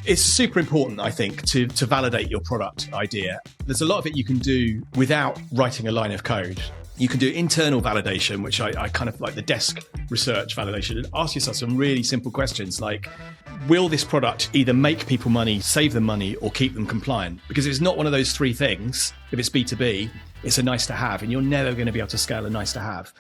It's super important, I think, to validate your product idea. There's a lot of it you can do without writing a line of code. You can do internal validation, which I kind of like the desk research validation, and ask yourself some really simple questions like, will this product either make people money, save them money, or keep them compliant? Because if it's not one of those three things, if it's B2B, it's a nice to have, and you're never going to be able to scale a nice to have.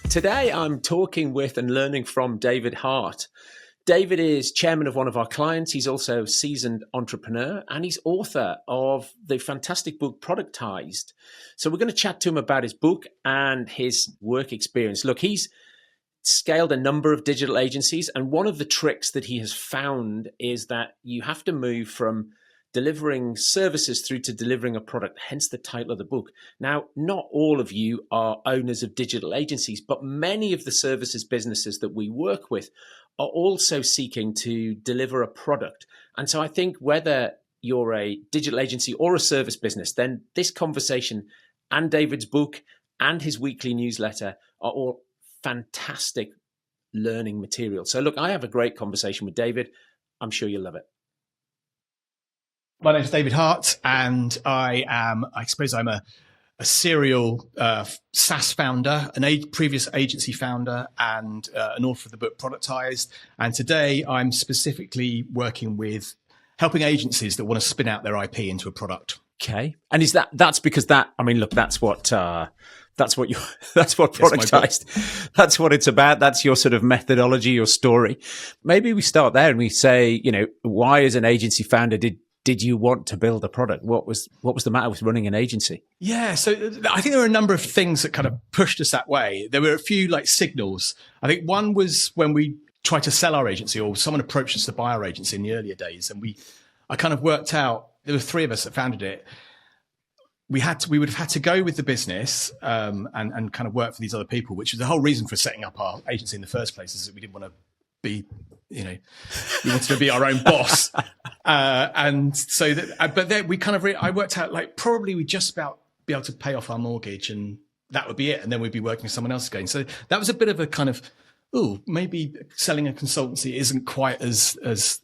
Today, I'm talking with and learning from David Hart. David is chairman of one of our clients. He's also a seasoned entrepreneur, and he's author of the fantastic book, Productized. So we're going to chat to him about his book and his work experience. Look, he's scaled a number of digital agencies, and one of the tricks that he has found is that you have to move from delivering services through to delivering a product, hence the title of the book. Now, not all of you are owners of digital agencies, but many of the services businesses that we work with are also seeking to deliver a product. And so I think whether you're a digital agency or a service business, then this conversation and David's book and his weekly newsletter are all fantastic learning material. So look, I have a great conversation with David. I'm sure you'll love it. My name is David Hart, and I suppose I'm a serial SaaS founder, previous agency founder, and an author of the book Productized. And today I'm specifically working with helping agencies that want to spin out their IP into a product. Okay. And that's because that's what Productized, that's what it's about. That's your sort of methodology, your story. Maybe we start there and we say, why as an agency founder did you want to build a product? What was the matter with running an agency? Yeah, so I think there were a number of things that kind of pushed us that way. There were a few signals. I think one was when we tried to sell our agency, or someone approached us to buy our agency in the earlier days, and I kind of worked out, there were three of us that founded it. We would have had to go with the business and kind of work for these other people, which was the whole reason for setting up our agency in the first place, is that we didn't want to be, we wanted to be our own boss. And so but then I worked out probably we'd just about be able to pay off our mortgage, and that would be it. And then we'd be working with someone else again. So that was a bit of a kind of, maybe selling a consultancy isn't quite as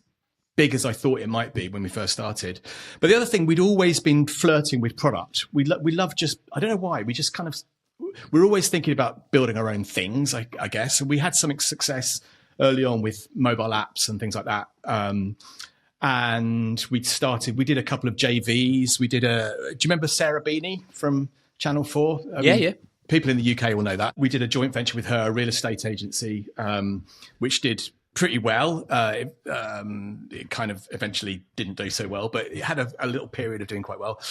big as I thought it might be when we first started. But the other thing, we'd always been flirting with product. We love I don't know why, we just we're always thinking about building our own things, I guess. And we had some success early on with mobile apps and things like that. And we did a couple of JVs. Do you remember Sarah Beanie from Channel 4? Yeah. People in the UK will know that. We did a joint venture with her, a real estate agency, which did pretty well. It kind of eventually didn't do so well, but it had a little period of doing quite well.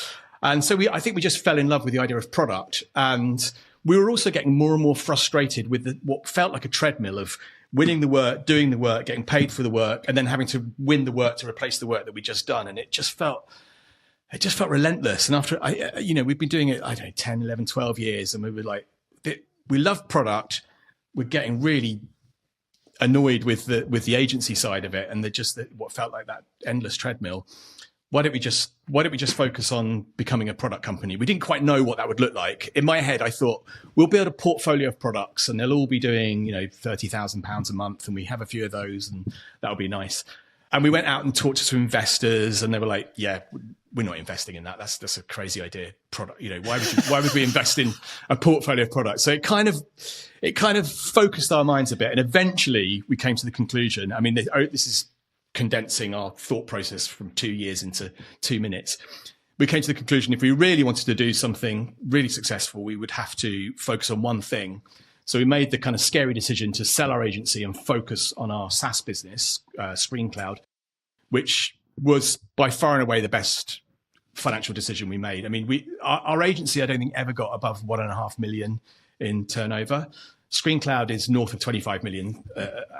And so I think we just fell in love with the idea of product. And we were also getting more and more frustrated with what felt like a treadmill of winning the work, doing the work, getting paid for the work, and then having to win the work to replace the work that we'd just done. And it just felt relentless. And after, we've been doing it, 10, 11, 12 years. And we were like, we love product. We're getting really annoyed with the agency side of it. And what felt like that endless treadmill. Why don't we just focus on becoming a product company? We didn't quite know what that would look like. In my head, I thought we'll build a portfolio of products, and they'll all be doing, £30,000 a month, and we have a few of those, and that'll be nice. And we went out and talked to some investors, and they were like, "Yeah, we're not investing in that. That's a crazy idea. Product, why would we invest in a portfolio of products?" So it kind of focused our minds a bit, and eventually we came to the conclusion. I mean, this is condensing our thought process from 2 years into 2 minutes. We came to the conclusion, if we really wanted to do something really successful, we would have to focus on one thing. So we made the kind of scary decision to sell our agency and focus on our SaaS business, ScreenCloud, which was by far and away the best financial decision we made. I mean, our agency, I don't think ever got above 1.5 million in turnover. ScreenCloud is north of 25 million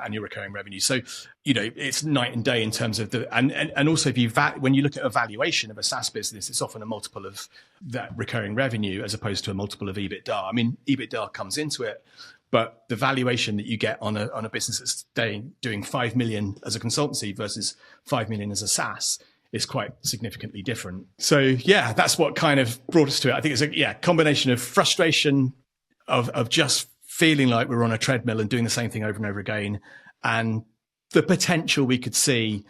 annual recurring revenue. So, it's night and day in terms of and also when you look at a valuation of a SaaS business, it's often a multiple of that recurring revenue as opposed to a multiple of EBITDA. I mean, EBITDA comes into it, but the valuation that you get on a business that's doing 5 million as a consultancy versus 5 million as a SaaS is quite significantly different. So yeah, that's what kind of brought us to it. I think it's a combination of frustration of just feeling like we're on a treadmill and doing the same thing over and over again, and the potential we could see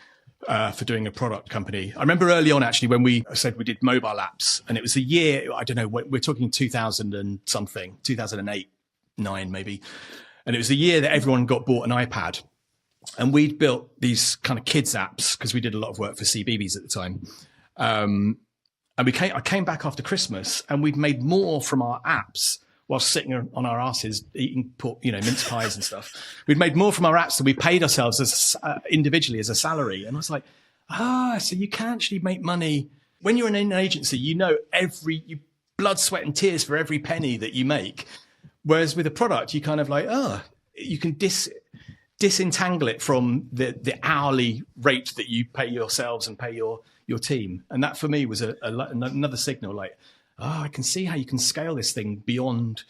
for doing a product company. I remember early on, actually, when we said we did mobile apps, and it was a year, I don't know, we're talking 2000 and something, 2008, 9 maybe. And it was the year that everyone got bought an iPad. And we'd built these kind of kids apps because we did a lot of work for CBeebies at the time. And I came back after Christmas, and we'd made more from our apps while sitting on our asses eating, mince pies and stuff. We'd made more from our apps than we paid ourselves as individually as a salary. And I was like, so you can actually make money when you're in an agency. You blood, sweat, and tears for every penny that you make. Whereas with a product, you kind of like, you can disentangle it from the hourly rate that you pay yourselves and pay your team. And that for me was another signal, like, I can see how you can scale this thing beyond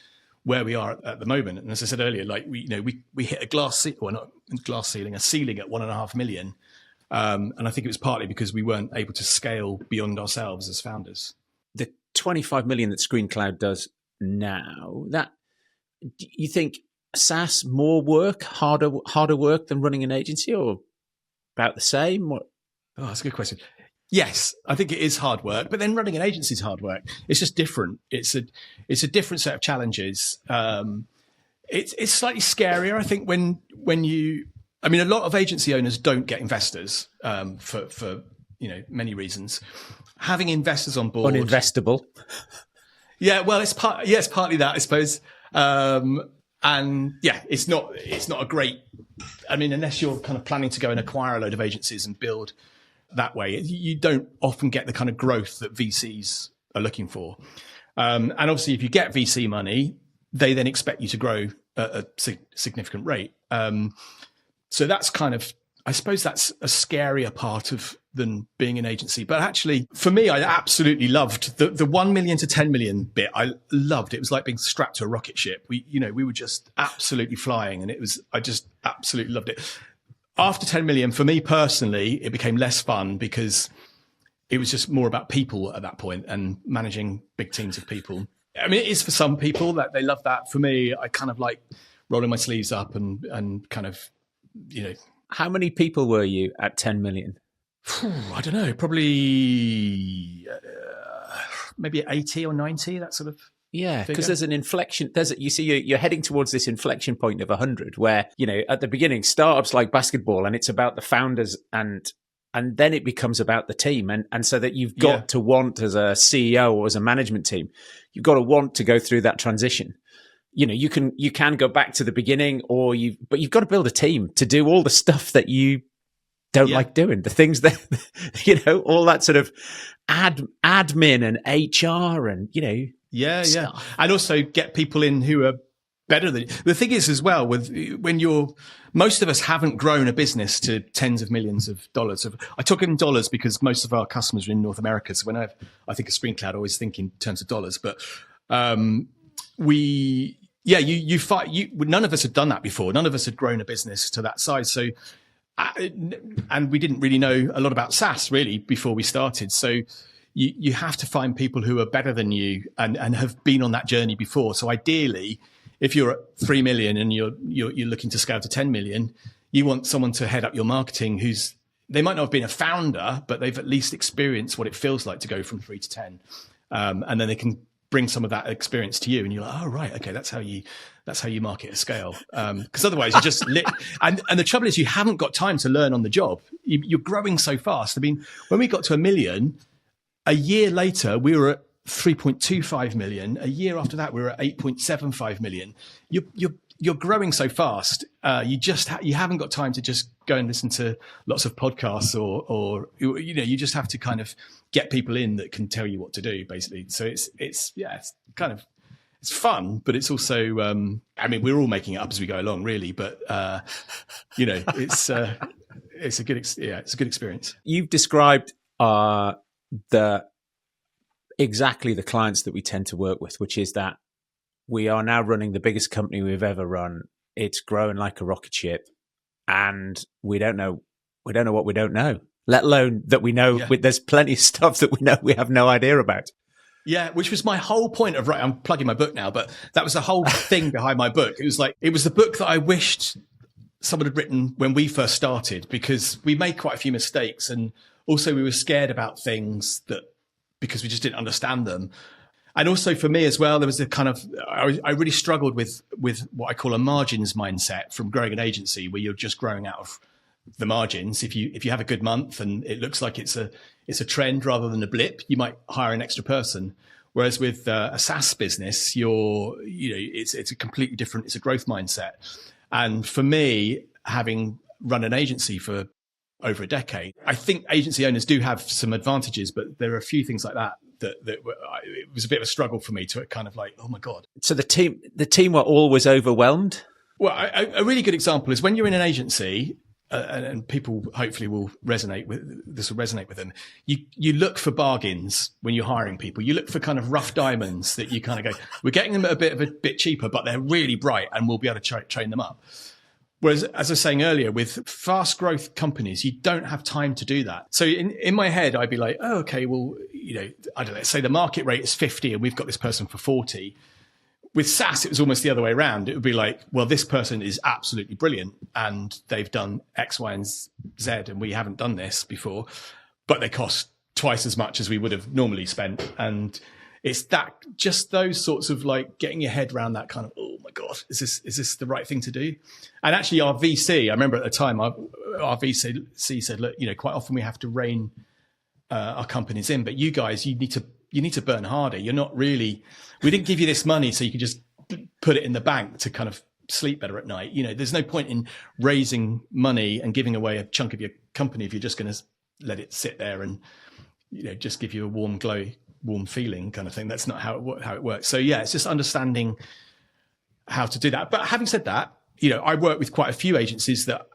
where we are at the moment. And as I said earlier, like we hit a ceiling at 1.5 million. And I think it was partly because we weren't able to scale beyond ourselves as founders. The 25 million that ScreenCloud does now, that you think SaaS more work, harder work than running an agency, or about the same? What? Oh, that's a good question. Yes, I think it is hard work, but then running an agency is hard work. It's just different. It's a different set of challenges. It's slightly scarier, I think, when a lot of agency owners don't get investors for many reasons. Having investors on board, uninvestable. Yeah, well, it's partly that, I suppose. And yeah, it's not a great. Unless you're kind of planning to go and acquire a load of agencies and build that way, you don't often get the kind of growth that VCs are looking for. And obviously, if you get VC money, they then expect you to grow at a significant rate. So that's kind of, I suppose that's a scarier part than being an agency. But actually, for me, I absolutely loved the 1 million to 10 million bit. I loved it. It was like being strapped to a rocket ship. We were just absolutely flying, and I just absolutely loved it. After 10 million, for me personally, it became less fun because it was just more about people at that point and managing big teams of people. It is for some people that they love that. For me, I kind of like rolling my sleeves up and kind of, How many people were you at 10 million? I don't know, probably maybe 80 or 90, that sort of. Yeah, because there's an inflection. You're heading towards this inflection point of 100, where at the beginning, startups like basketball, and it's about the founders, and then it becomes about the team, and so that you've got to want, as a CEO or as a management team, you've got to want to go through that transition. You can go back to the beginning, but you've got to build a team to do all the stuff that you don't like doing, the things that all that sort of admin and HR and stuff. And also get people in who are better than you. The thing is as well, most of us haven't grown a business to tens of millions of dollars. I talk in dollars because most of our customers are in North America. So when I think of ScreenCloud, I always think in terms of dollars. But none of us had done that before. None of us had grown a business to that size. So, and we didn't really know a lot about SaaS really before we started. So you have to find people who are better than you and have been on that journey before. So ideally, if you're at 3 million and you're looking to scale to 10 million, you want someone to head up your marketing they might not have been a founder, but they've at least experienced what it feels like to go from 3 to 10. And then they can bring some of that experience to you, and you're like, oh, right, okay, that's how you market at scale. Because otherwise you just and the trouble is you haven't got time to learn on the job. You're growing so fast. When we got to 1 million, a year later, we were at 3.25 million. A year after that, we were at 8.75 million. You're growing so fast. You haven't got time to just go and listen to lots of podcasts or you just have to kind of get people in that can tell you what to do, basically. So it's fun, but it's also, we're all making it up as we go along, really. But it's a good experience. You've described exactly the clients that we tend to work with, which is that we are now running the biggest company we've ever run. It's growing like a rocket ship, and we don't know what we don't know, let alone that we know there's plenty of stuff that we know we have no idea about. Yeah, which was my whole point of I'm plugging my book now, but that was the whole thing behind my book. It was the book that I wished someone had written when we first started, because we made quite a few mistakes, and also we were scared about things because we just didn't understand them. And also for me as well, there was a kind of, I really struggled with what I call a margins mindset from growing an agency, where you're just growing out of the margins. If you have a good month and it looks like it's a trend rather than a blip, you might hire an extra person. Whereas with a SaaS business, it's a completely different, it's a growth mindset. And for me, having run an agency for over a decade, I think agency owners do have some advantages, but there are a few things like that it was a bit of a struggle for me to kind of like, oh my God. So the team were always overwhelmed? Well, a really good example is when you're in an agency, and people hopefully will resonate with them. You look for bargains when you're hiring people. You look for kind of rough diamonds that you kind of go, we're getting them at a bit cheaper, but they're really bright and we'll be able to train them up. Whereas, as I was saying earlier, with fast growth companies, you don't have time to do that. So in my head, I'd be like, oh, okay, well, I don't know, say the market rate is 50 and we've got this person for 40. With SaaS, it was almost the other way around. It would be like, well, this person is absolutely brilliant and they've done X, Y, and Z, and we haven't done this before, but they cost twice as much as we would have normally spent. And it's just those sorts of like getting your head around that kind of, oh my God, is this the right thing to do? And actually our VC, I remember at the time, our VC said, look, quite often we have to rein our companies in, but you guys, you need to burn harder. You're not really, we didn't give you this money so you could just put it in the bank to kind of sleep better at night. There's no point in raising money and giving away a chunk of your company if you're just going to let it sit there and, just give you a warm feeling kind of thing. That's not how it works. So yeah, it's just understanding how to do that. But having said that, I work with quite a few agencies that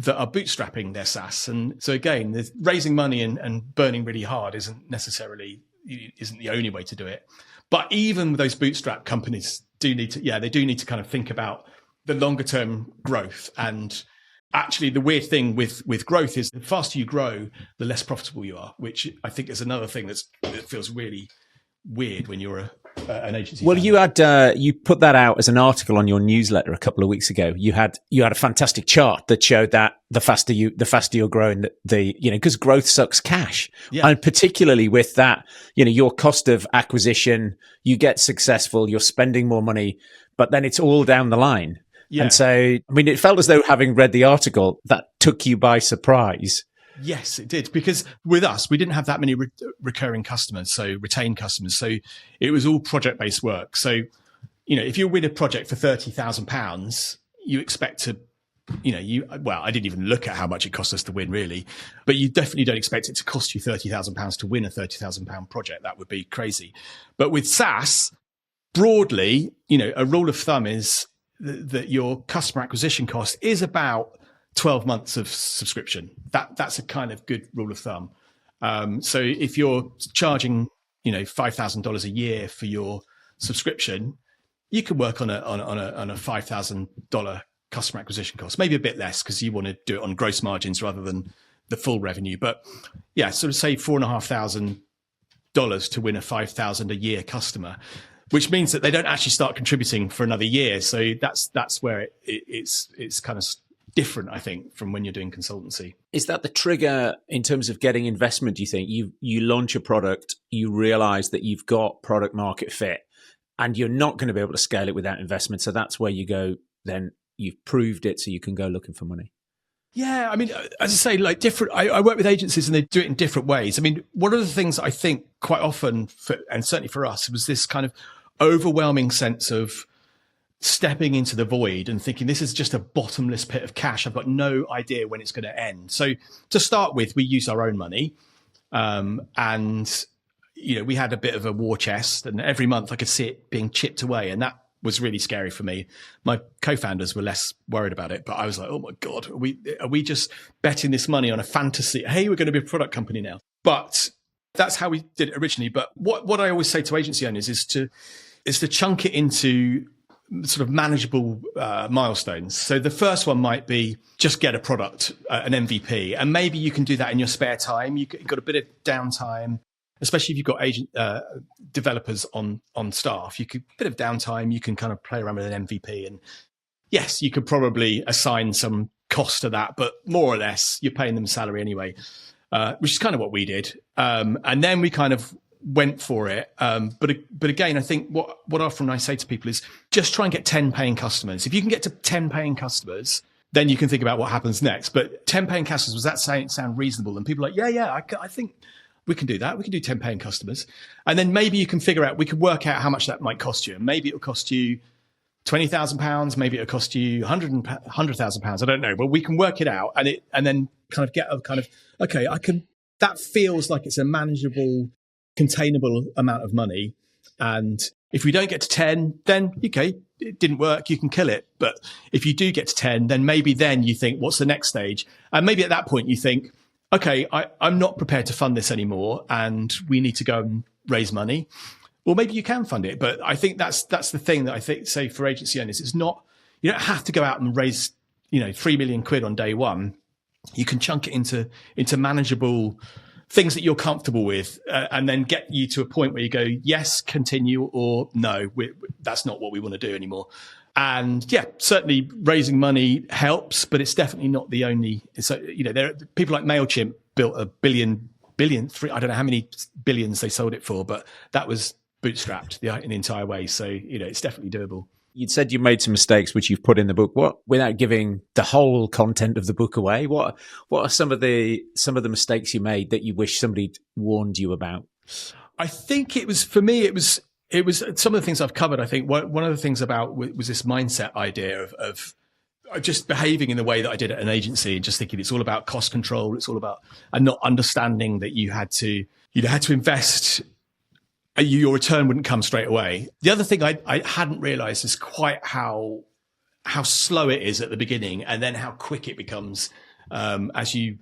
are bootstrapping their SaaS. And so again, raising money and burning really hard isn't the only way to do it. But even those bootstrap companies do need to kind of think about the longer term growth. And actually the weird thing with growth is the faster you grow, the less profitable you are, which I think is another thing that feels really weird when you're an agency. Well, you put that out as an article on your newsletter a couple of weeks ago. You had a fantastic chart that showed that the faster you're growing, because growth sucks cash. Yeah. And particularly with that, your cost of acquisition, you get successful, you're spending more money, but then it's all down the line. Yeah. And so, it felt as though having read the article, that took you by surprise. Yes, it did. Because with us, we didn't have that many recurring customers, so retained customers. So it was all project-based work. So, if you win a project for £30,000, you expect to, I didn't even look at how much it cost us to win really, but you definitely don't expect it to cost you £30,000 to win a £30,000 project. That would be crazy. But with SaaS, broadly, a rule of thumb is that your customer acquisition cost is about 12 months of subscription. That's a kind of good rule of thumb. So if you're charging, $5,000 a year for your subscription, you can work on a $5,000 customer acquisition cost, maybe a bit less because you want to do it on gross margins rather than the full revenue. But yeah, sort of say $4,500 to win a $5,000 a year customer, which means that they don't actually start contributing for another year. So that's where it's kind of different, I think, from when you're doing consultancy. Is that the trigger in terms of getting investment? Do you think you launch a product, you realize that you've got product market fit and you're not going to be able to scale it without investment? So that's where you go, then you've proved it, so you can go looking for money. Yeah, as I say, like different. I work with agencies and they do it in different ways. One of the things I think quite often, and certainly for us, was this kind of overwhelming sense of stepping into the void and thinking this is just a bottomless pit of cash. I've got no idea when it's going to end. So to start with, we use our own money, and we had a bit of a war chest, and every month I could see it being chipped away, and that was really scary for me. My co-founders were less worried about it, but I was like, oh my God, are we just betting this money on a fantasy? Hey, we're going to be a product company now. But that's how we did it originally. But what I always say to agency owners is to chunk it into sort of manageable milestones. So the first one might be just get a product, an MVP, and maybe you can do that in your spare time. You've got a bit of downtime. especially if you've got agent developers on staff. You could bit of downtime. You can kind of play around with an MVP, and yes, you could probably assign some cost to that, but more or less you're paying them salary anyway, which is kind of what we did. And then we kind of went for it. But again, I think what often I say to people is just try and get 10 paying customers. If you can get to 10 paying customers, then you can think about what happens next. But 10 paying customers, was that sound reasonable? And people are like, yeah, I think we can do that. We can do 10 paying customers. And then maybe you can figure out, we could work out how much that might cost you. And maybe it'll cost you £20,000. Maybe it'll cost you £100,000. I don't know. But we can work it out and then kind of get a kind of, okay, that feels like it's a manageable, containable amount of money. And if we don't get to 10, then okay, it didn't work, you can kill it. But if you do get to 10, then maybe then you think, what's the next stage? And maybe at that point you think, okay, I'm not prepared to fund this anymore and we need to go and raise money. Well, maybe you can fund it. But I think that's the thing that I think, say, for agency owners, it's not, you don't have to go out and raise, 3 million quid on day one. You can chunk it into manageable things that you're comfortable with, and then get you to a point where you go, yes, continue, or no, that's not what we want to do anymore. And yeah, certainly raising money helps, but it's definitely not the only. So, there are people like MailChimp built a billion, I don't know how many billions they sold it for, but that was bootstrapped in the entire way. So, it's definitely doable. You'd said you made some mistakes, which you've put in the book. What, without giving the whole content of the book away, what are some of the mistakes you made that you wish somebody warned you about? I think it was, for me, it was some of the things I've covered. I think one of the things about was this mindset idea of just behaving in the way that I did at an agency and just thinking it's all about cost control. It's all about, and not understanding that you had to invest. Your return wouldn't come straight away. The other thing I hadn't realized is quite how slow it is at the beginning and then how quick it becomes as you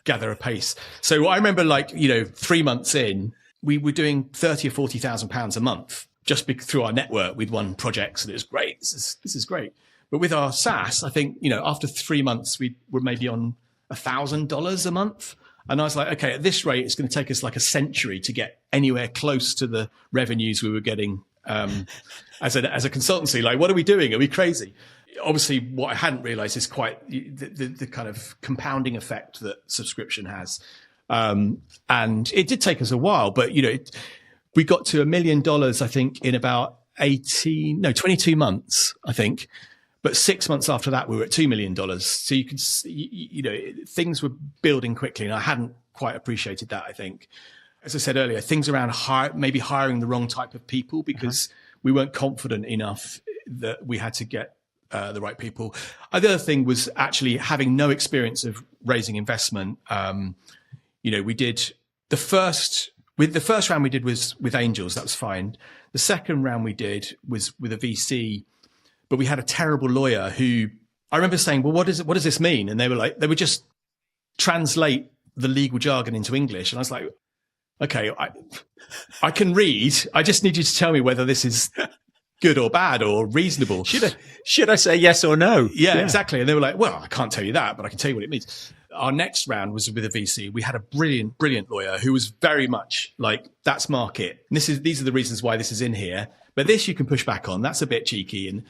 gather a pace. So I remember 3 months in, we were doing £30,000 or £40,000 a month just through our network. We'd won projects and it was great. This is great. But with our SaaS, I think, after 3 months, we were maybe on $1,000 a month. And I was like, okay, at this rate, it's going to take us like a century to get anywhere close to the revenues we were getting as a consultancy. Like, what are we doing? Are we crazy? Obviously, what I hadn't realized is quite the kind of compounding effect that subscription has. And it did take us a while, but, we got to $1 million, I think, in about 22 months, I think. But 6 months after that, we were at $2 million. So you can see, things were building quickly, and I hadn't quite appreciated that, I think. As I said earlier, things around maybe hiring the wrong type of people because we weren't confident enough that we had to get the right people. The other thing was actually having no experience of raising investment. We did the first round we did was with angels. That was fine. The second round we did was with a VC. But we had a terrible lawyer who I remember saying, well, what does this mean? And they would just translate the legal jargon into English. And I was like, okay, I can read. I just need you to tell me whether this is good or bad or reasonable. Should I say yes or no? Yeah, exactly. And they were like, well, I can't tell you that, but I can tell you what it means. Our next round was with a VC. We had a brilliant lawyer who was very much like, that's market. And these are the reasons why this is in here. But this you can push back on. That's a bit cheeky. And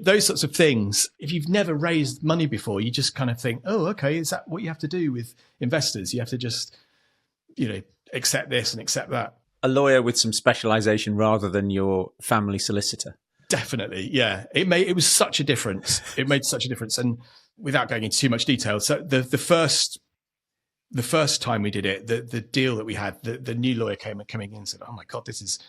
those sorts of things, if you've never raised money before, you just kind of think, oh, okay, is that what you have to do with investors? You have to just, accept this and accept that. A lawyer with some specialization rather than your family solicitor. Definitely, yeah. It was such a difference. It made such a difference. And without going into too much detail, so the first time we did it, the deal that we had, the new lawyer coming in and said, oh my God, this is,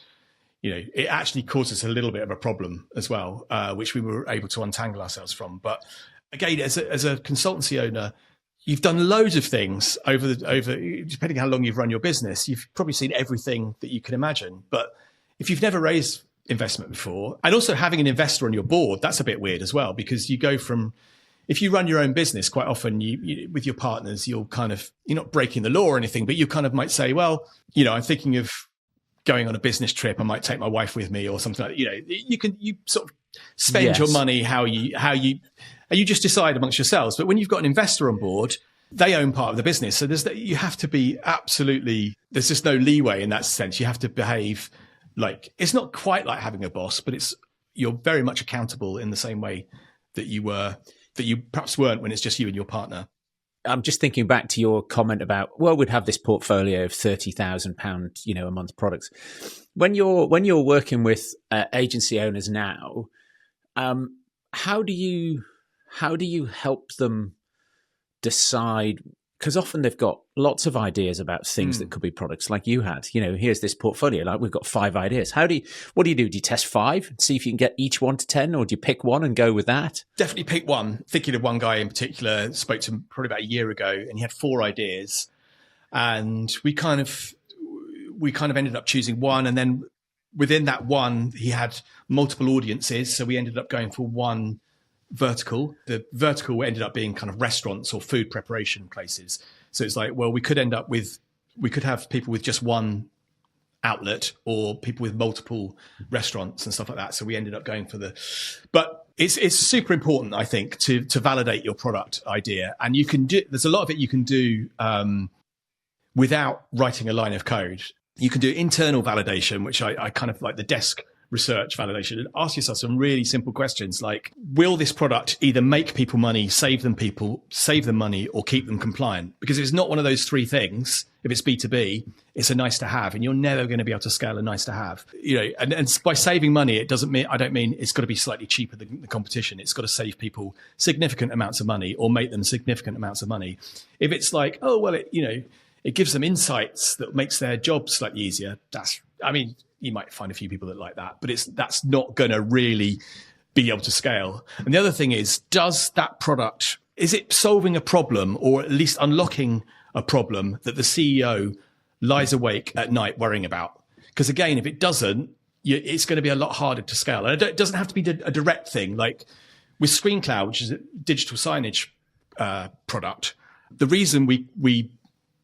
it actually caused us a little bit of a problem as well, which we were able to untangle ourselves from. But again, as a consultancy owner, you've done loads of things over depending how long you've run your business. You've probably seen everything that you can imagine. But if you've never raised investment before, and also having an investor on your board, that's a bit weird as well, because you go from, if you run your own business, quite often you with your partners, you're not breaking the law or anything, but you kind of might say, well, I'm thinking of going on a business trip. I might take my wife with me or something like that. You sort of spend your money how you just decide amongst yourselves. But when you've got an investor on board, they own part of the business. So you have to be there's just no leeway in that sense. You have to behave like, it's not quite like having a boss, but you're very much accountable in the same way that you perhaps weren't when it's just you and your partner. I'm just thinking back to your comment about, well, we'd have this portfolio of £30,000, a month products. When you're working with agency owners now, how do you help them decide? Because often they've got lots of ideas about things that could be products, like you had. Here's this portfolio, like we've got 5 ideas. What do you do? Do you test 5 and see if you can get each one to 10, or do you pick one and go with that? Definitely pick one. Thinking of one guy in particular, spoke to him probably about a year ago, and he had 4 ideas, and we kind of ended up choosing one, and then within that one, he had multiple audiences, so we ended up going for one vertical. The vertical ended up being kind of restaurants or food preparation places. So it's like, well, we could have people with just one outlet, or people with multiple restaurants and stuff like that. So we ended up going but it's super important, I think, to validate your product idea. And there's a lot of it you can do without writing a line of code. You can do internal validation, which I kind of like the desk research validation, and ask yourself some really simple questions like, will this product either make people money, save them money, or keep them compliant? Because if it's not one of those 3 things, if it's B2B, it's a nice to have, and you're never going to be able to scale a nice to have. And by saving money, I don't mean it's got to be slightly cheaper than the competition. It's got to save people significant amounts of money or make them significant amounts of money. If it's like, oh, well, it gives them insights that makes their job slightly easier, you might find a few people that like that, but that's not going to really be able to scale. And the other thing is, does that product, is it solving a problem, or at least unlocking a problem that the CEO lies awake at night worrying about? Because again, if it doesn't, it's going to be a lot harder to scale. And it doesn't have to be a direct thing. Like with ScreenCloud, which is a digital signage product, the reason we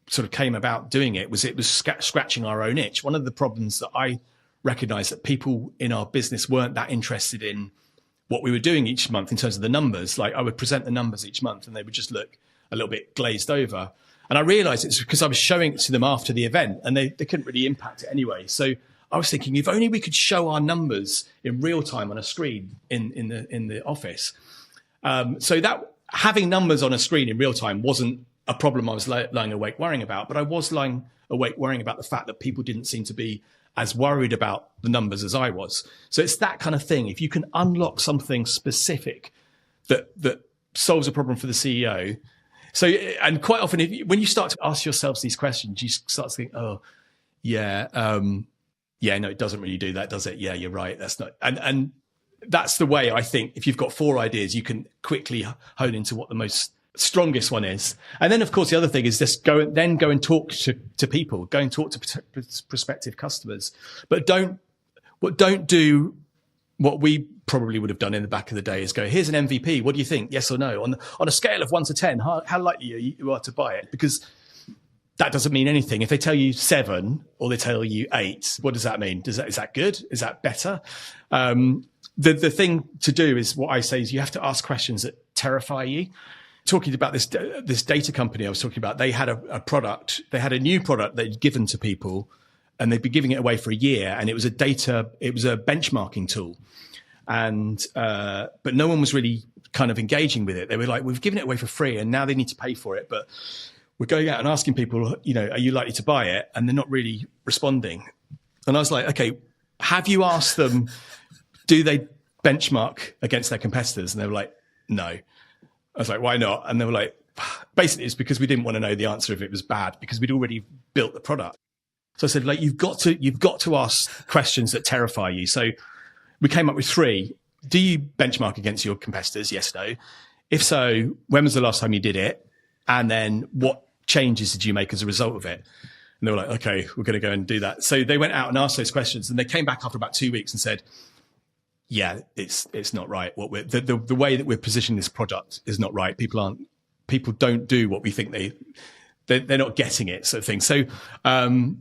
sort of came about doing it was scratching our own itch. One of the problems that I recognized, that people in our business weren't that interested in what we were doing each month in terms of the numbers. Like, I would present the numbers each month and they would just look a little bit glazed over. And I realized it's because I was showing it to them after the event, and they couldn't really impact it anyway. So I was thinking, if only we could show our numbers in real time on a screen in the office. So that having numbers on a screen in real time wasn't a problem I was lying awake worrying about, but I was lying awake worrying about the fact that people didn't seem to be as worried about the numbers as I was. So it's that kind of thing. If you can unlock something specific that solves a problem for the CEO. So, and quite often, when you start to ask yourselves these questions, you start to think, oh, yeah, no, it doesn't really do that, does it? Yeah, you're right. That's not, and that's the way I think. If you've got 4 ideas, you can quickly hone into what the most strongest one is. And then, of course, the other thing is just go and talk to people, go and talk to prospective customers, but don't do what we probably would have done in the back of the day, is go, here's an MVP. What do you think? Yes or no? On a scale of 1 to 10, how likely you are to buy it? Because that doesn't mean anything. If they tell you 7 or they tell you 8, what does that mean? Is that good? Is that better? The thing to do is, what I say is, you have to ask questions that terrify you. Talking about this data company I was talking about, they had a product. They had a new product they'd given to people, and they'd been giving it away for a year. And it was a benchmarking tool. And but no one was really kind of engaging with it. They were like, we've given it away for free, and now they need to pay for it. But we're going out and asking people, are you likely to buy it? And they're not really responding. And I was like, okay, have you asked them, do they benchmark against their competitors? And they were like, no. I was like, why not? And they were like, basically, it's because we didn't want to know the answer if it was bad, because we'd already built the product. So I said, like, you've got to ask questions that terrify you. So we came up with 3. Do you benchmark against your competitors? Yes, no. If so, when was the last time you did it? And then what changes did you make as a result of it? And they were like, okay, we're going to go and do that. So they went out and asked those questions, and they came back after about 2 weeks and said, yeah, it's not right. The way that we're positioning this product is not right. People don't do what we think they're not getting it, sort of thing. So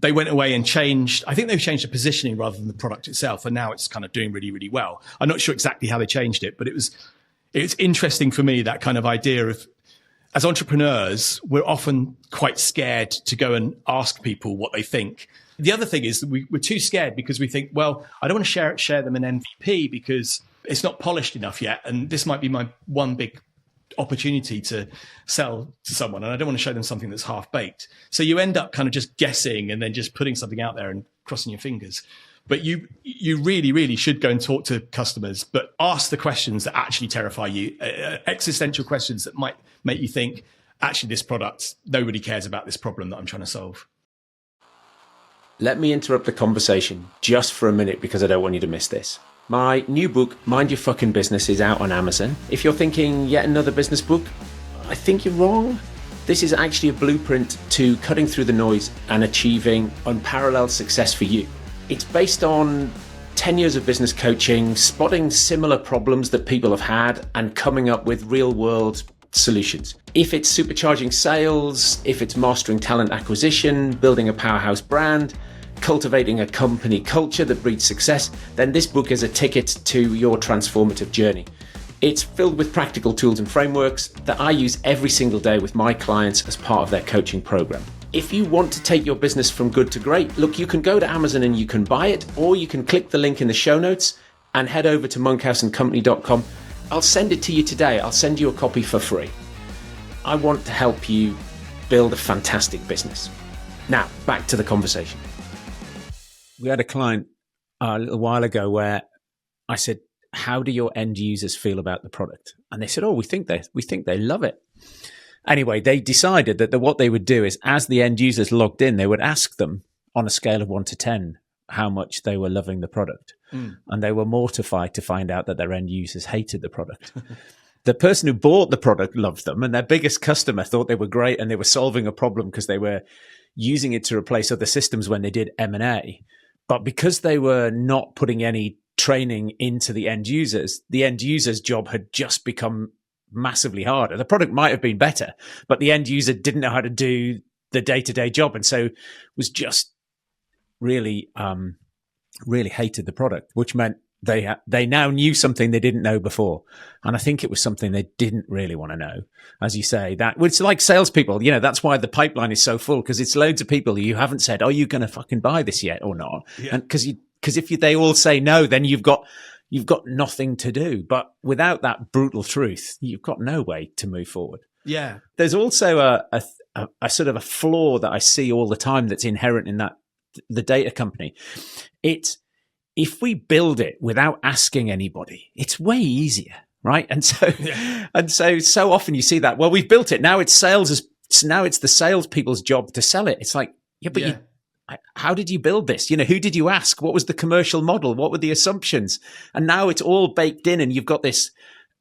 they went away and changed. I think they've changed the positioning rather than the product itself, and now it's kind of doing really, really well. I'm not sure exactly how they changed it, but it's interesting for me, that kind of idea of as entrepreneurs, we're often quite scared to go and ask people what they think. The other thing is that we're too scared because we think, well, I don't want to share them an MVP because it's not polished enough yet. And this might be my one big opportunity to sell to someone. And I don't want to show them something that's half baked. So you end up kind of just guessing and then just putting something out there and crossing your fingers. But you really, really should go and talk to customers, but ask the questions that actually terrify you, existential questions that might make you think, actually, this product, nobody cares about this problem that I'm trying to solve. Let me interrupt the conversation just for a minute because I don't want you to miss this. My new book, Mind Your Fucking Business, is out on Amazon. If you're thinking yet another business book, I think you're wrong. This is actually a blueprint to cutting through the noise and achieving unparalleled success for you. It's based on 10 years of business coaching, spotting similar problems that people have had and coming up with real world solutions. If it's supercharging sales, if it's mastering talent acquisition, building a powerhouse brand, cultivating a company culture that breeds success, then this book is a ticket to your transformative journey. It's filled with practical tools and frameworks that I use every single day with my clients as part of their coaching program. If you want to take your business from good to great, look, you can go to Amazon and you can buy it, or you can click the link in the show notes and head over to monkhouseandcompany.com. I'll send it to you today. I'll send you a copy for free. I want to help you build a fantastic business. Now, back to the conversation. We had a client a little while ago where I said, how do your end users feel about the product? And they said, oh, we think they love it. Anyway, they decided that what they would do is, as the end users logged in, they would ask them on a scale of 1 to 10 how much they were loving the product. And they were mortified to find out that their end users hated the product. The person who bought the product loved them, and their biggest customer thought they were great and they were solving a problem because they were using it to replace other systems when they did M&A. But because they were not putting any training into the end users' job had just become massively harder. The product might have been better, but the end user didn't know how to do the day-to-day job, and so was just really hated the product, which meant they now knew something they didn't know before. And I think it was something they didn't really want to know. As you say, that it's like salespeople, that's why the pipeline is so full, because it's loads of people you haven't said, are you going to fucking buy this yet or not? Yeah. And because if they all say no, then you've got nothing to do. But without that brutal truth, you've got no way to move forward. Yeah. There's also a sort of a flaw that I see all the time that's inherent in the data company. It's, if we build it without asking anybody, it's way easier, right? And so often you see that, well, we've built it. Now it's the salespeople's job to sell it. It's like, how did you build this? Who did you ask? What was the commercial model? What were the assumptions? And now it's all baked in, and you've got this,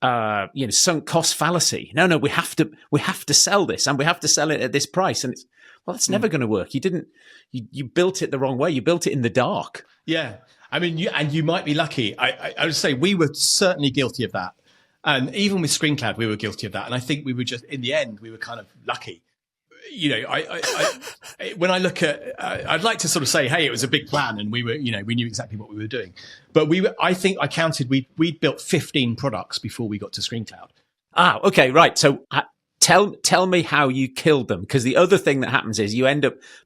sunk cost fallacy. No, we have to sell this, and we have to sell it at this price. And it's never going to work. You built it the wrong way. You built it in the dark. Yeah. I mean, you might be lucky. I would say we were certainly guilty of that. And even with ScreenCloud, we were guilty of that. And I think we were just, in the end, we were kind of lucky. When I look at, I'd like to sort of say, hey, it was a big plan and we knew exactly what we were doing. But I think I counted, we'd built 15 products before we got to ScreenCloud. Ah, okay, right. So tell me how you killed them. Because the other thing that happens is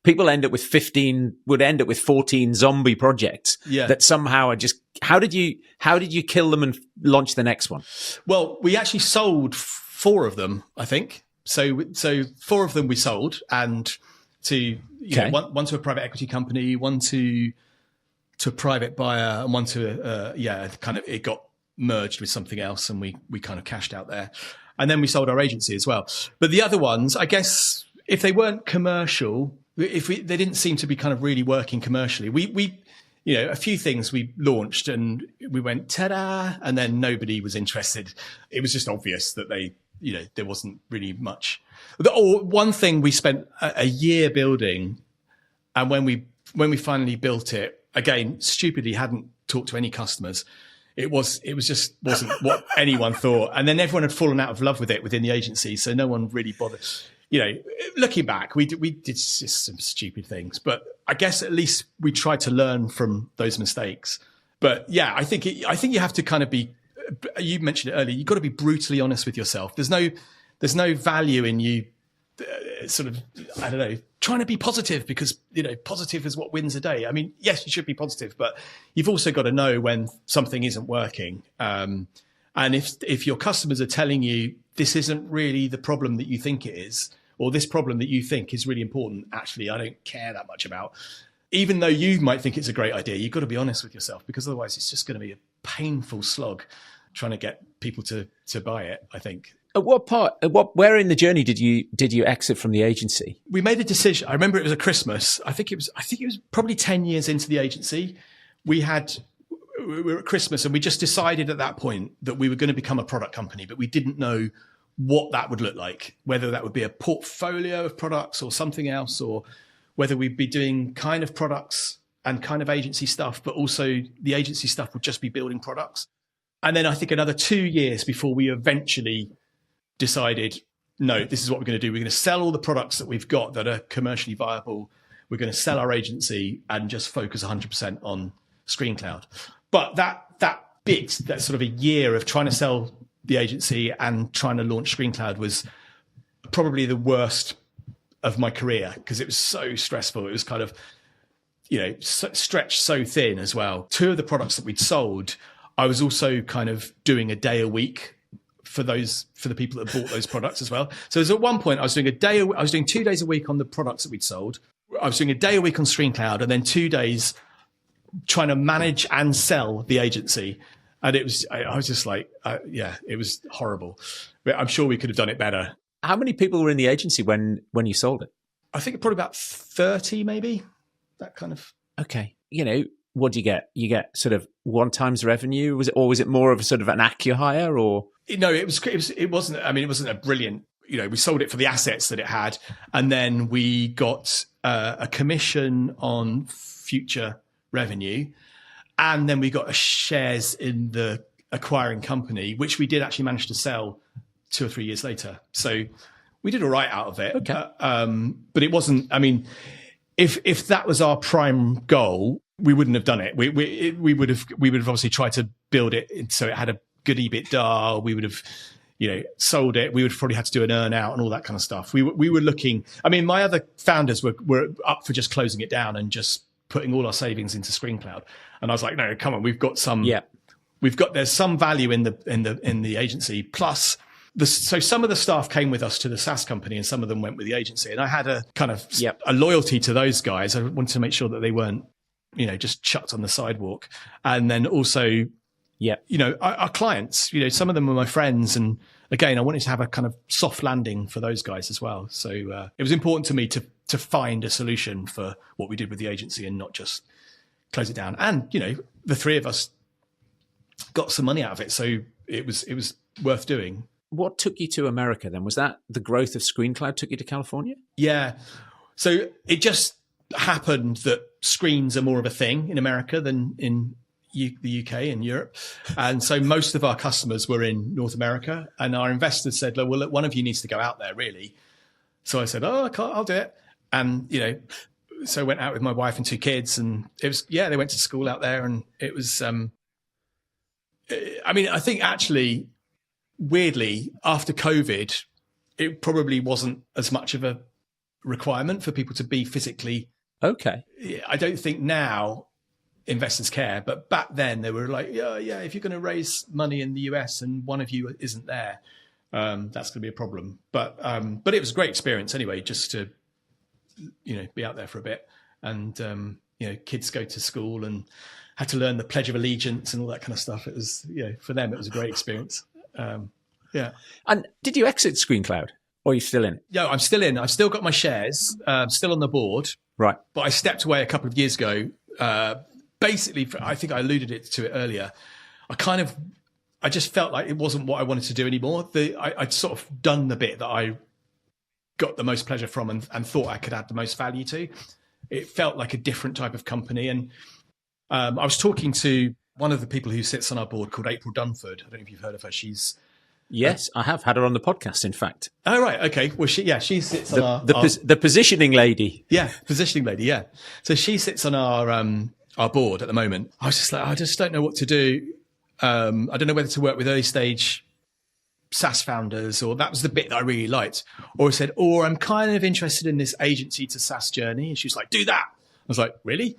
people end up with 14 zombie projects that somehow are just, how did you kill them and launch the next one? Well, we actually sold 4 of them, I think. So 4 of them we sold, and to one to a private equity company, one to a private buyer, and one to it got merged with something else, and we kind of cashed out there. And then we sold our agency as well. But the other ones, I guess, if they weren't commercial, they didn't seem to be kind of really working commercially. We a few things we launched and we went ta-da, and then nobody was interested. It was just obvious that there wasn't really much. Or one thing we spent a year building, and when we finally built it, again, stupidly hadn't talked to any customers. It just wasn't what anyone thought. And then everyone had fallen out of love with it within the agency. So no one really bothered. Looking back, we did just some stupid things, but I guess at least we tried to learn from those mistakes. But yeah, I think you have to kind of be, you mentioned it earlier, you've got to be brutally honest with yourself. There's there's no value in you sort of, I don't know, trying to be positive because, positive is what wins the day. I mean, yes, you should be positive, but you've also got to know when something isn't working. And if your customers are telling you this isn't really the problem that you think it is, or this problem that you think is really important, actually, I don't care that much about. Even though you might think it's a great idea, you've got to be honest with yourself, because otherwise it's just going to be a painful slog trying to get people to buy it, I think. At what part? Where in the journey did you exit from the agency? We made a decision. I remember it was a Christmas. I think it was probably 10 years into the agency. We were at Christmas, and we just decided at that point that we were going to become a product company, but we didn't know what that would look like, whether that would be a portfolio of products or something else, or whether we'd be doing kind of products and kind of agency stuff, but also the agency stuff would just be building products. And then I think another 2 years before we eventually decided, no, this is what we're going to do. We're going to sell all the products that we've got that are commercially viable. We're going to sell our agency and just focus 100% on ScreenCloud. But that sort of a year of trying to sell the agency and trying to launch ScreenCloud was probably the worst of my career, because it was so stressful. It was kind of, stretched so thin as well. 2 of the products that we'd sold, I was also kind of doing a day a week for the people that bought those products as well. So there's at one point I was doing 2 days a week on the products that we'd sold. I was doing a day a week on ScreenCloud, and then 2 days trying to manage and sell the agency. And I was just like, it was horrible. But I'm sure we could have done it better. How many people were in the agency when you sold it? I think probably about 30, maybe, that kind of. Okay. What do you get? You get sort of 1 times revenue? Was it more of a sort of an acqui-hire, or? No, it wasn't. I mean, it wasn't a brilliant, we sold it for the assets that it had. And then we got a commission on future revenue. And then we got shares in the acquiring company, which we did actually manage to sell 2 or 3 years later. So we did all right out of it. Okay. But it wasn't, I mean, if that was our prime goal, we wouldn't have done it. We would have obviously tried to build it so it had a good EBITDA. We would have, sold it. We would have probably had to do an earn out and all that kind of stuff. We were looking, I mean, my other founders were up for just closing it down and just putting all our savings into ScreenCloud. And I was like, no, come on, we've got some, there's some value in the agency. Plus so some of the staff came with us to the SaaS company and some of them went with the agency. And I had a kind of a loyalty to those guys. I wanted to make sure that they weren't, just chucked on the sidewalk. And then also, our clients, some of them were my friends. And again, I wanted to have a kind of soft landing for those guys as well. So it was important to me to find a solution for what we did with the agency and not just close it down. And, the 3 of us got some money out of it. So it was worth doing. What took you to America then? Was that the growth of ScreenCloud took you to California? Yeah. So it just happened that screens are more of a thing in America than in the UK and Europe. And so most of our customers were in North America, and our investors said, well, look, one of you needs to go out there, really. So I said, I'll do it. And, so I went out with my wife and 2 kids, and it was, they went to school out there, and it was, I think actually, weirdly, after COVID, it probably wasn't as much of a requirement for people to be physically. Okay. I don't think now investors care, but back then they were like, if you're going to raise money in the US and one of you isn't there, that's going to be a problem. But it was a great experience anyway, just to, be out there for a bit. And, kids go to school and had to learn the Pledge of Allegiance and all that kind of stuff. It was, for them, it was a great experience. And did you exit ScreenCloud, or are you still in? Yeah, I'm still in. I've still got my shares, still on the board. Right. But I stepped away a couple of years ago. Basically, I think I alluded to it earlier. I just felt like it wasn't what I wanted to do anymore. I'd sort of done the bit that I got the most pleasure from and thought I could add the most value to. It felt like a different type of company. And I was talking to one of the people who sits on our board called April Dunford. I don't know if you've heard of her. Yes, I have had her on the podcast, in fact. Oh, right. Okay. Well, she sits on the positioning lady. Yeah, positioning lady. Yeah. So she sits on our board at the moment. I was just like, I just don't know what to do. I don't know whether to work with early stage SaaS founders, or that was the bit that I really liked. Or I said, or I'm kind of interested in this agency to SaaS journey. And she was like, do that. I was like, really?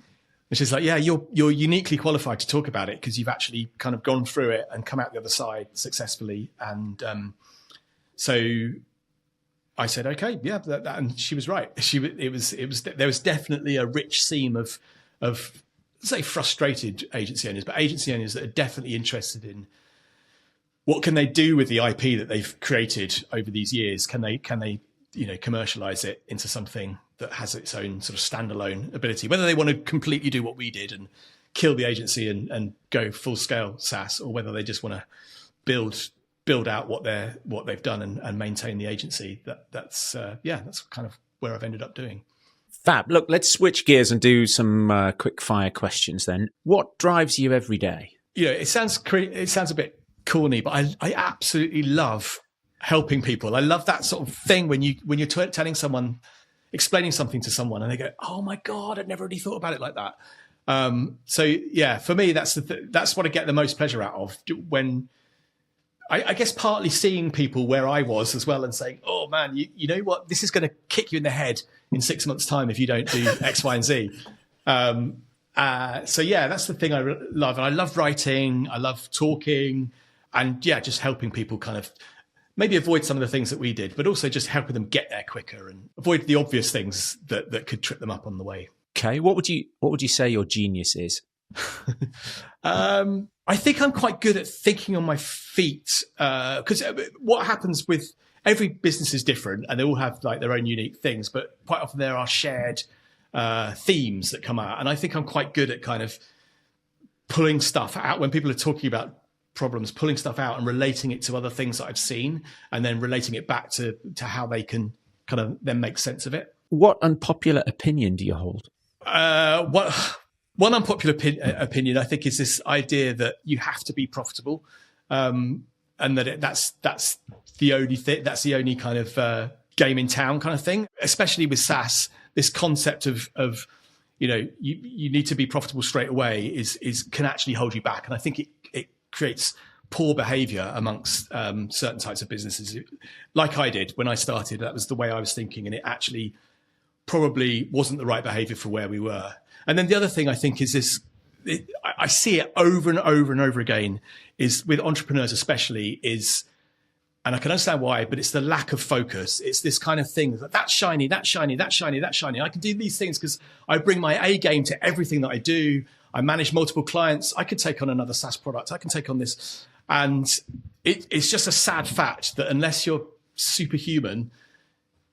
And she's like, yeah, you're uniquely qualified to talk about it because you've actually kind of gone through it and come out the other side successfully. And so I said, okay, yeah, and she was right. There was definitely a rich seam of say frustrated agency owners, but agency owners that are definitely interested in what can they do with the IP that they've created over these years. Can they commercialize it into something that has its own sort of standalone ability, whether they want to completely do what we did and kill the agency and go full scale SaaS, or whether they just want to build out what they've done and maintain the agency. That's kind of where I've ended up doing. Fab. Look, let's switch gears and do some quick fire questions then. What drives you every day? It sounds a bit corny, but I absolutely love helping people. I love that sort of thing when you're telling someone, explaining something to someone, and they go, "Oh my God, I'd never really thought about it like that." So yeah, for me, that's what I get the most pleasure out of, when I guess partly seeing people where I was as well and saying, "Oh man, you know what? This is going to kick you in the head in 6 months' time if you don't do X, Y, and Z." So yeah, that's the thing I love. And I love writing. I love talking, and yeah, just helping people kind of maybe avoid some of the things that we did, but also just helping them get there quicker and avoid the obvious things that could trip them up on the way. Okay, what would you say your genius is? I think I'm quite good at thinking on my feet, because what happens with every business is different, and they all have like their own unique things, but quite often there are shared themes that come out, and I think I'm quite good at kind of pulling stuff out when people are talking about problems, pulling stuff out and relating it to other things that I've seen, and then relating it back to how they can kind of then make sense of it. What unpopular opinion do you hold? One unpopular opinion, I think, is this idea that you have to be profitable, and that that's the only thing, that's the only kind of game in town kind of thing. Especially with SaaS, this concept of you need to be profitable straight away is can actually hold you back, and I think it creates poor behavior amongst certain types of businesses. Like I did when I started, that was the way I was thinking, and it actually probably wasn't the right behavior for where we were. And then the other thing I think is this, I see it over and over and over again, is with entrepreneurs especially, and I can understand why, but it's the lack of focus. It's this kind of thing, that's shiny, that's shiny, that's shiny, that's shiny. I can do these things because I bring my A game to everything that I do. I manage multiple clients. I could take on another SaaS product. I can take on this. And it's just a sad fact that unless you're superhuman,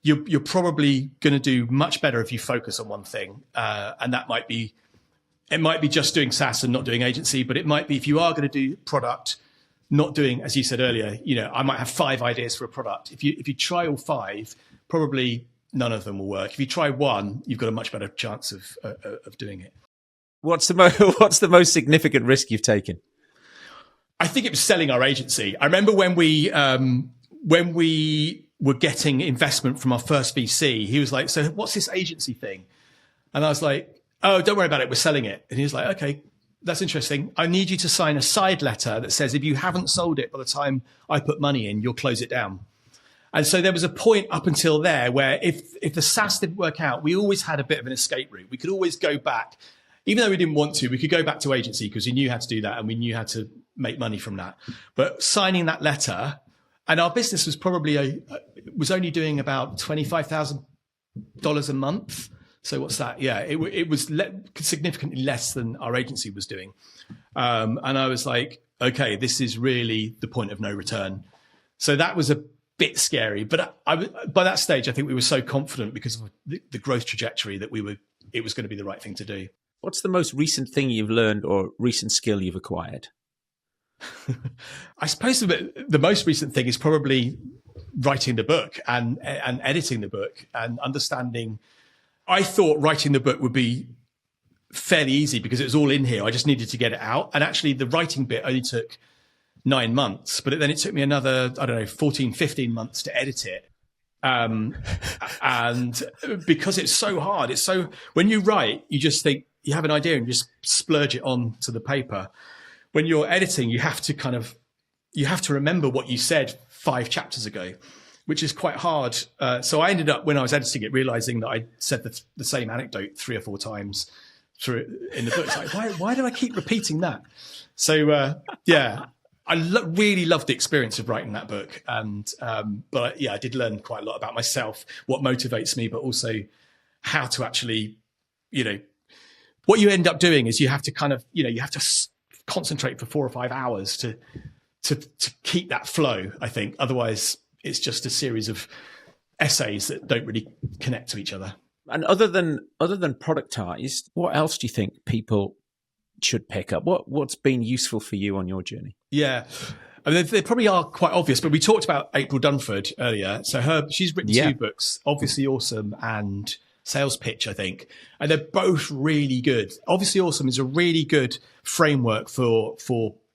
you're probably going to do much better if you focus on one thing. And it might be just doing SaaS and not doing agency, but it might be, if you are going to do product, not doing, as you said earlier, I might have 5 ideas for a product. If you try all 5, probably none of them will work. If you try one, you've got a much better chance of doing it. What's the most significant risk you've taken? I think it was selling our agency. I remember when we were getting investment from our first VC, he was like, "So what's this agency thing?" And I was like, "Oh, don't worry about it. We're selling it." And he was like, "Okay, that's interesting. I need you to sign a side letter that says if you haven't sold it by the time I put money in, you'll close it down." And so there was a point up until there where if the SaaS didn't work out, we always had a bit of an escape route. We could always go back. Even though we didn't want to, we could go back to agency because we knew how to do that and we knew how to make money from that. But signing that letter, and our business was probably was only doing about $25,000 a month. So what's that? Yeah, it was significantly less than our agency was doing. And I was like, okay, this is really the point of no return. So that was a bit scary. But by that stage, I think we were so confident because of the growth trajectory that it was going to be the right thing to do. What's the most recent thing you've learned or recent skill you've acquired? I suppose the most recent thing is probably writing the book and editing the book and understanding. I thought writing the book would be fairly easy because it was all in here. I just needed to get it out. And actually the writing bit only took 9 months, but then it took me another, 14, 15 months to edit it. And because it's so hard, when you write, you just think, you have an idea and you just splurge it on to the paper. When you're editing, you have to kind of you have to remember what you said 5 chapters ago, which is quite hard. So I ended up, when I was editing it, realizing that I said the same anecdote 3 or 4 times through in the book. It's like, why do I keep repeating that? So yeah, I really loved the experience of writing that book. And but yeah, I did learn quite a lot about myself, what motivates me, but also how to actually, what you end up doing is you have to kind of, you have to concentrate for 4 or 5 hours to keep that flow, I think. Otherwise, it's just a series of essays that don't really connect to each other. And other than Productized, what else do you think people should pick up? What's been useful for you on your journey? Yeah. I mean, they probably are quite obvious, but we talked about April Dunford earlier. So she's written 2 books, Obviously Awesome and Sales Pitch, I think. And they're both really good. Obviously Awesome is a really good framework for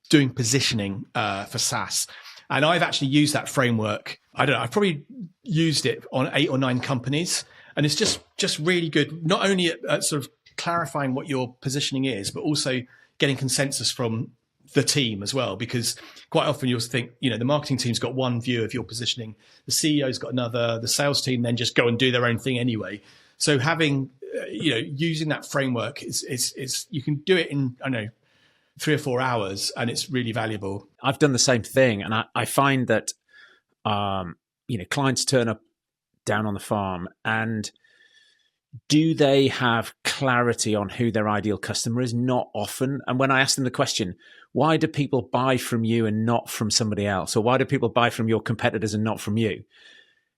doing positioning for SaaS. And I've actually used that framework. I don't know, I've probably used it on 8 or 9 companies. And it's just really good, not only at sort of clarifying what your positioning is, but also getting consensus from the team as well. Because quite often you'll think, the marketing team's got one view of your positioning, the CEO's got another, the sales team then just go and do their own thing anyway. So having, using that framework is you can do it in, 3 or 4 hours, and it's really valuable. I've done the same thing, and I find that clients turn up down on the farm, and do they have clarity on who their ideal customer is? Not often. And when I ask them the question, why do people buy from you and not from somebody else, or why do people buy from your competitors and not from you?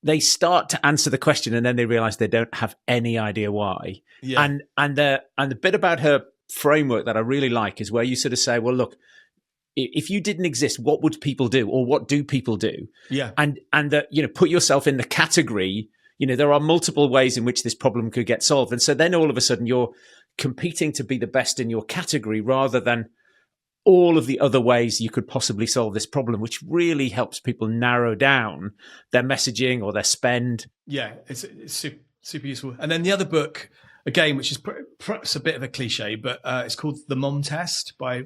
They start to answer the question, and then they realize they don't have any idea why. Yeah. And the bit about her framework that I really like is where you sort of say, well, look, if you didn't exist, what would people do, or what do people do? Yeah. And that, put yourself in the category, there are multiple ways in which this problem could get solved. And so then all of a sudden you're competing to be the best in your category rather than all of the other ways you could possibly solve this problem, which really helps people narrow down their messaging or their spend. Yeah, it's super useful. And then the other book, again, which is perhaps a bit of a cliche, but it's called The Mom Test by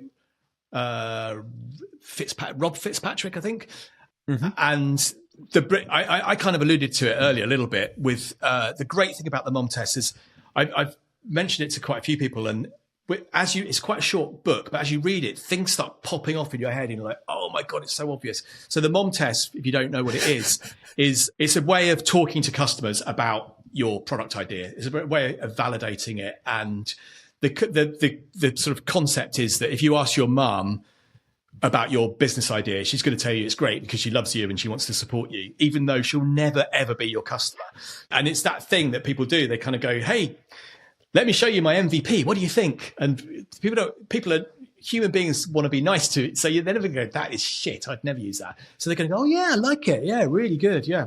Rob Fitzpatrick, I think. Mm-hmm. And I kind of alluded to it earlier a little bit with the great thing about The Mom Test is I've mentioned it to quite a few people, and it's quite a short book, but as you read it, things start popping off in your head and you're like, oh my God, it's so obvious. So the Mom Test, if you don't know what it is it's a way of talking to customers about your product idea. It's a way of validating it. And the sort of concept is that if you ask your mum about your business idea, she's going to tell you it's great because she loves you and she wants to support you, even though she'll never, ever be your customer. And it's that thing that people do. They kind of go, hey, let me show you my MVP. What do you think? And people are human beings, want to be nice to it. So they're never going to go, that is shit. I'd never use that. So they're going to go, oh yeah, I like it. Yeah, really good. Yeah.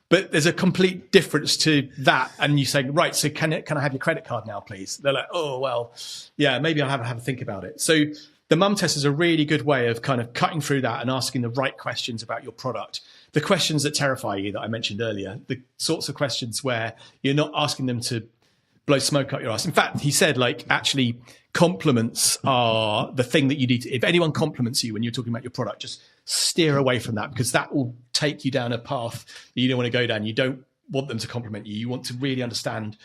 But there's a complete difference to that. And you say, right, so can I have your credit card now, please? They're like, oh, well, yeah, maybe I'll have a think about it. So the Mum Test is a really good way of kind of cutting through that and asking the right questions about your product. The questions that terrify you that I mentioned earlier, the sorts of questions where you're not asking them to blow smoke up your ass. In fact, he said, actually, compliments are the thing that you need to, if anyone compliments you when you're talking about your product, just steer away from that, because that will take you down a path that you don't want to go down. You don't want them to compliment you. You want to really understand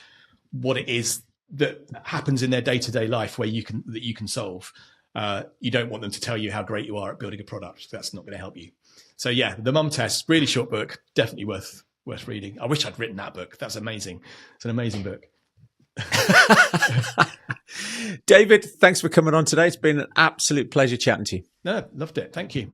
what it is that happens in their day-to-day life where you can solve. You don't want them to tell you how great you are at building a product. That's not going to help you. So yeah, the Mum Test, really short book, definitely worth reading. I wish I'd written that book. That's amazing. It's an amazing book. David, thanks for coming on today. It's been an absolute pleasure chatting to you. No, loved it. Thank you.